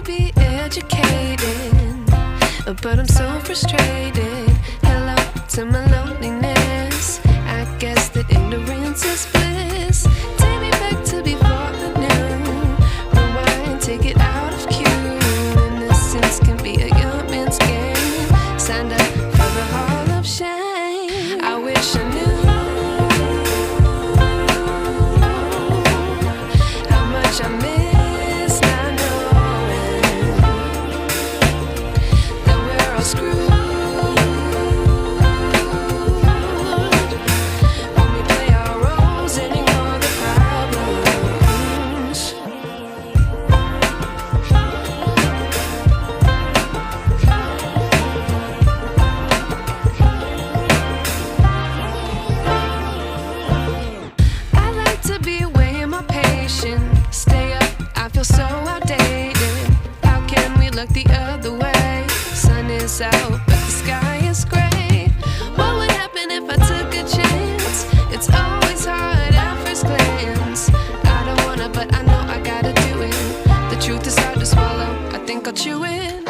be educated, but I'm so frustrated. Hello to my loneliness. I guess that ignorance is bliss. Take me back to before the noon. Rewind, take it out of cue. Innocence can be a young man's game. Signed up for the hall of shame. I wish I knew how much I miss not knowing that we're all screwed. Stay up, I feel so outdated. How can we look the other way? Sun is out, but the sky is gray. What would happen if I took a chance? It's always hard at first glance. I don't wanna, but I know I gotta do it. The truth is hard to swallow, I think I'll chew it.